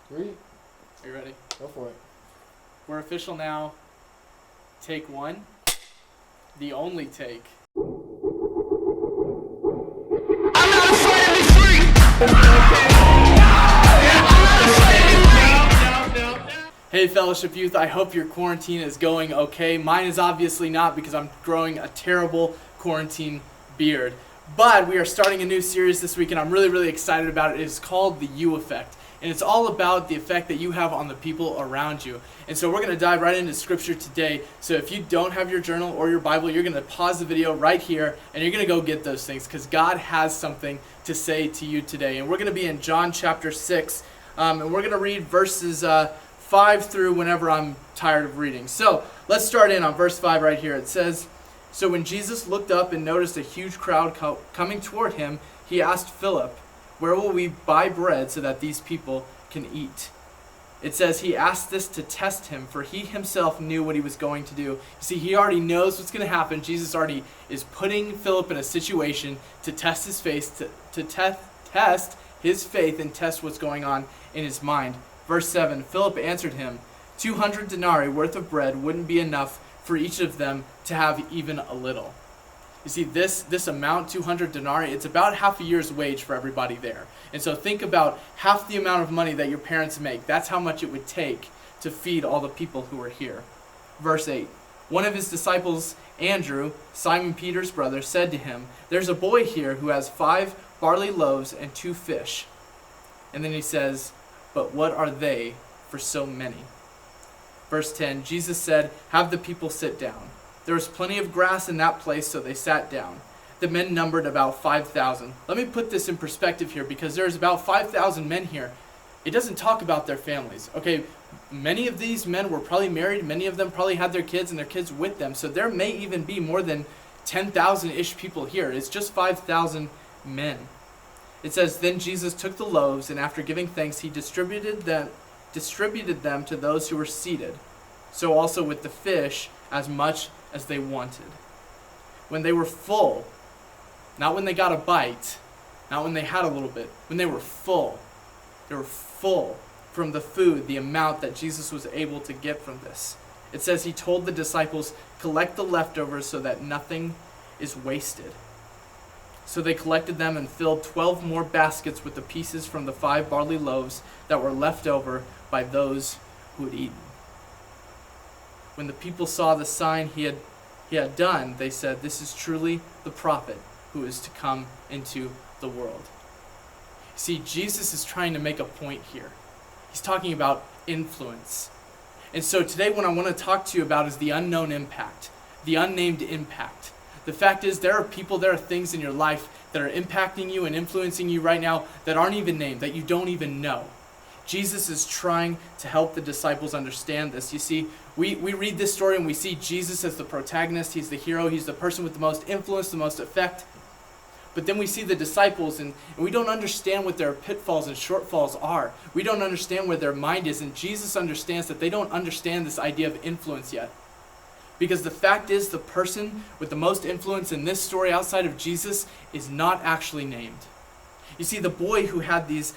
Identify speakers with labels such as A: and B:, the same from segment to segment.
A: Three.
B: Are you ready?
A: Go for it.
B: We're official now. Take one. The only take. Hey Fellowship Youth, I hope your quarantine is going okay. Mine is obviously not because I'm growing a terrible quarantine beard. But we are starting a new series this week and I'm really excited about it. It is called The You Effect. And it's all about the effect that you have on the people around you. And so we're going to dive right into scripture today. So if you don't have your journal or your Bible, you're going to pause the video right here and you're going to go get those things because God has something to say to you today. And we're going to be in John chapter 6 and we're going to read verses 5 through whenever I'm tired of reading. So let's start in on verse 5 right here. It says, "So when Jesus looked up and noticed a huge crowd coming toward him, he asked Philip, 'Where will we buy bread so that these people can eat?'" It says he asked this to test him, for he himself knew what he was going to do. You see, he already knows what's going to happen. Jesus already is putting Philip in a situation to test his faith, to test his faith and test what's going on in his mind. Verse 7, Philip answered him, 200 denarii worth of bread wouldn't be enough for each of them to have even a little. You see, this amount, 200 denarii, it's about half a year's wage for everybody there. And so think about half the amount of money that your parents make. That's how much it would take to feed all the people who are here. Verse 8, one of his disciples, Andrew, Simon Peter's brother, said to him, "There's a boy here who has 5 barley loaves and 2 fish." And then he says, "But what are they for so many?" Verse 10, Jesus said, "Have the people sit down." There was plenty of grass in that place, so they sat down. The men numbered about 5,000. Let me put this in perspective here, because there's about 5,000 men here. It doesn't talk about their families. Okay, many of these men were probably married. Many of them probably had their kids and their kids with them. So there may even be more than 10,000-ish people here. It's just 5,000 men. It says, then Jesus took the loaves, and after giving thanks, he distributed them to those who were seated. So also with the fish, as much as they wanted. When they were full, not when they got a bite, not when they had a little bit, when they were full from the food, the amount that Jesus was able to get from this. It says he told the disciples, collect the leftovers so that nothing is wasted. So they collected them and filled 12 more baskets with the pieces from the 5 barley loaves that were left over by those who had eaten. When the people saw the sign he had done, they said, "This is truly the prophet who is to come into the world." See, Jesus is trying to make a point here. He's talking about influence. And so today what I want to talk to you about is the unknown impact, the unnamed impact. The fact is, there are things in your life that are impacting you and influencing you right now that aren't even named, that you don't even know. Jesus is trying to help the disciples understand this. You see, we read this story and we see Jesus as the protagonist. He's the hero. He's the person with the most influence, the most effect. But then we see the disciples and we don't understand what their pitfalls and shortfalls are. We don't understand where their mind is. And Jesus understands that they don't understand this idea of influence yet. Because the fact is, the person with the most influence in this story outside of Jesus is not actually named. You see, the boy who had these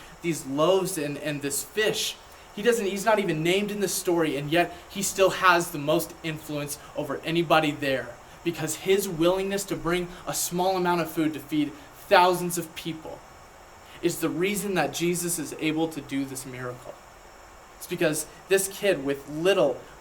B: loaves and this fish, he's not even named in the story, and yet he still has the most influence over anybody there. Because his willingness to bring a small amount of food to feed thousands of people is the reason that Jesus is able to do this miracle. It's because this kid with a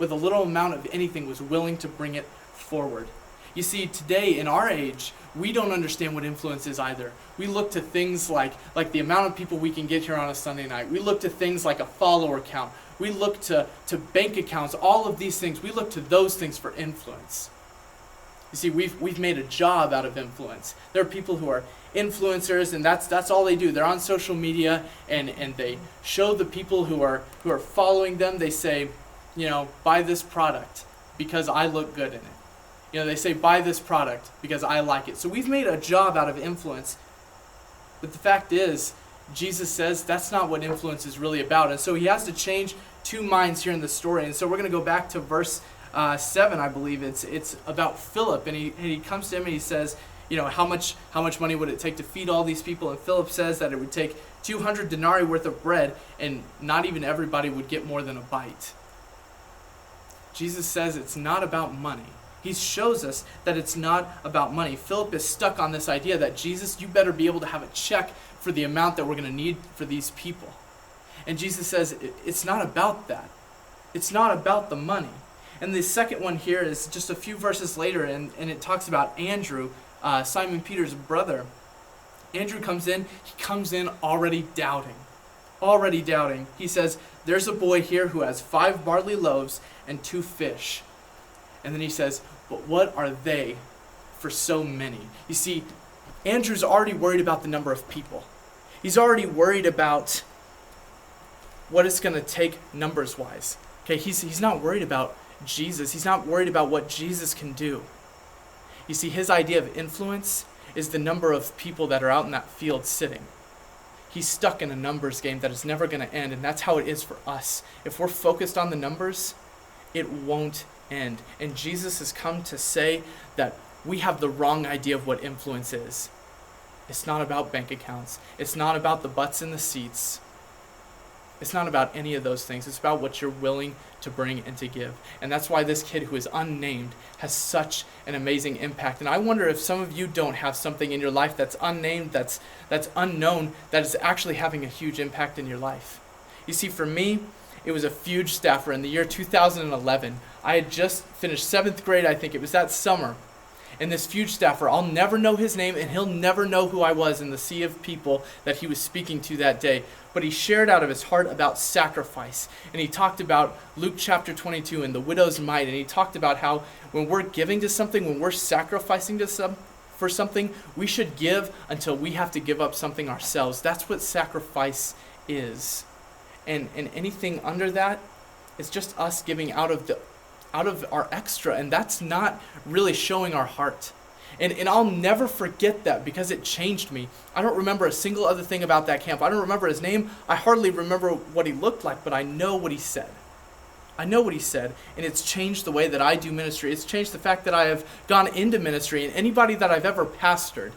B: little amount of anything was willing to bring it forward. You see, today in our age, we don't understand what influence is either. We look to things like the amount of people we can get here on a Sunday night. We look to things like a follower count. We look to bank accounts, all of these things. We look to those things for influence. You see, we've made a job out of influence. There are people who are influencers, and that's all they do. They're on social media, and they show the people who are following them. They say, buy this product because I look good in it. They say, buy this product because I like it. So we've made a job out of influence. But the fact is, Jesus says that's not what influence is really about. And so he has to change 2 minds here in the story. And so we're going to go back to verse 7, I believe. It's about Philip, and he comes to him and he says, how much money would it take to feed all these people? And Philip says that it would take 200 denarii worth of bread, and not even everybody would get more than a bite. Jesus says it's not about money. He shows us that it's not about money. Philip is stuck on this idea that, Jesus, you better be able to have a check for the amount that we're going to need for these people. And Jesus says it's not about that. It's not about the money. And the second one here is just a few verses later, and it talks about Andrew, Simon Peter's brother. Andrew comes in. He comes in already doubting. Already doubting. He says, there's a boy here who has 5 barley loaves and 2 fish. And then he says, but what are they for so many? You see, Andrew's already worried about the number of people. He's already worried about what it's going to take numbers-wise. Okay, he's not worried about Jesus. He's not worried about what Jesus can do. You see, his idea of influence is the number of people that are out in that field sitting. He's stuck in a numbers game that is never going to end, and that's how it is for us. If we're focused on the numbers, it won't end. And Jesus has come to say that we have the wrong idea of what influence is. It's not about bank accounts. It's not about the butts in the seats. It's not about any of those things. It's about what you're willing to bring and to give. And that's why this kid who is unnamed has such an amazing impact. And I wonder if some of you don't have something in your life that's unnamed, that's unknown, that is actually having a huge impact in your life. You see, for me, it was a Fuge staffer in the year 2011. I had just finished 7th grade, I think. It was that summer. And this Fuge staffer, I'll never know his name, and he'll never know who I was in the sea of people that he was speaking to that day. But he shared out of his heart about sacrifice. And he talked about Luke chapter 22 and the widow's mite. And he talked about how when we're giving to something, when we're sacrificing for something, we should give until we have to give up something ourselves. That's what sacrifice is. And anything under that is just us giving out of our extra, and that's not really showing our heart. And I'll never forget that because it changed me. I don't remember a single other thing about that camp. I don't remember his name. I hardly remember what he looked like, but I know what he said. I know what he said, and it's changed the way that I do ministry. It's changed the fact that I have gone into ministry, and anybody that I've ever pastored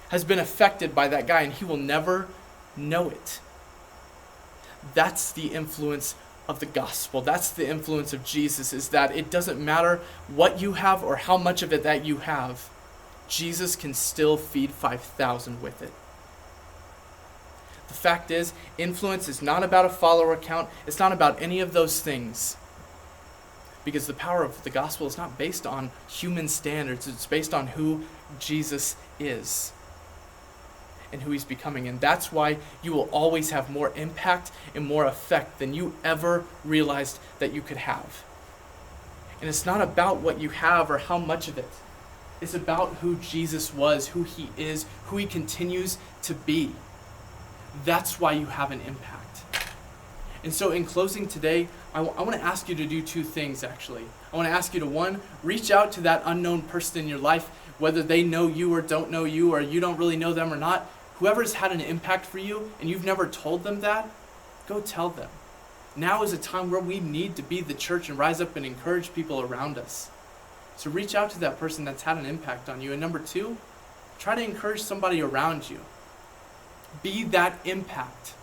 B: has been affected by that guy, and he will never know it. That's the influence of the gospel. That's the influence of Jesus, is that it doesn't matter what you have or how much of it that you have. Jesus can still feed 5,000 with it. The fact is, influence is not about a follower count. It's not about any of those things. Because the power of the gospel is not based on human standards. It's based on who Jesus is and who he's becoming. And that's why you will always have more impact and more effect than you ever realized that you could have. And it's not about what you have or how much of it. It's about who Jesus was, who he is, who he continues to be. That's why you have an impact. And so in closing today, I want to ask you to do 2 things, actually. I want to ask you to, 1, reach out to that unknown person in your life, whether they know you or don't know you, or you don't really know them or not. Whoever's had an impact for you and you've never told them that, go tell them. Now is a time where we need to be the church and rise up and encourage people around us. So reach out to that person that's had an impact on you. And number 2, try to encourage somebody around you. Be that impact.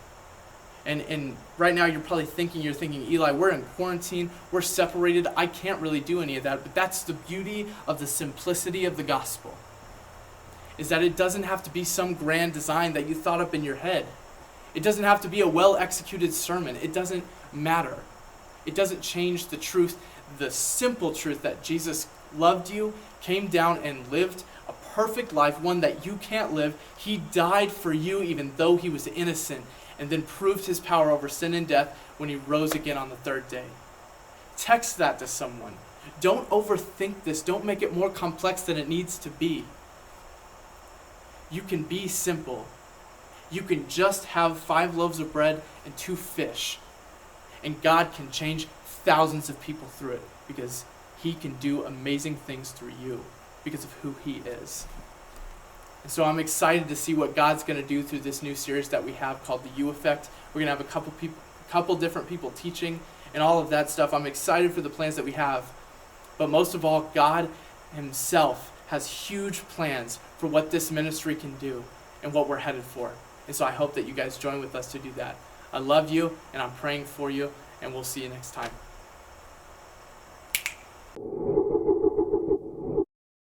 B: And right now you're thinking, Eli, we're in quarantine, we're separated, I can't really do any of that. But that's the beauty of the simplicity of the gospel, is that it doesn't have to be some grand design that you thought up in your head. It doesn't have to be a well-executed sermon. It doesn't matter. It doesn't change the truth, the simple truth that Jesus loved you, came down and lived a perfect life, one that you can't live. He died for you even though he was innocent, and then proved his power over sin and death when he rose again on the 3rd day. Text that to someone. Don't overthink this. Don't make it more complex than it needs to be. You can be simple. You can just have 5 loaves of bread and 2 fish. And God can change thousands of people through it because he can do amazing things through you because of who he is. And so I'm excited to see what God's going to do through this new series that we have called the You Effect. We're going to have a couple different people teaching and all of that stuff. I'm excited for the plans that we have. But most of all, God himself has huge plans for what this ministry can do and what we're headed for. And so I hope that you guys join with us to do that. I love you, and I'm praying for you, and we'll see you next time.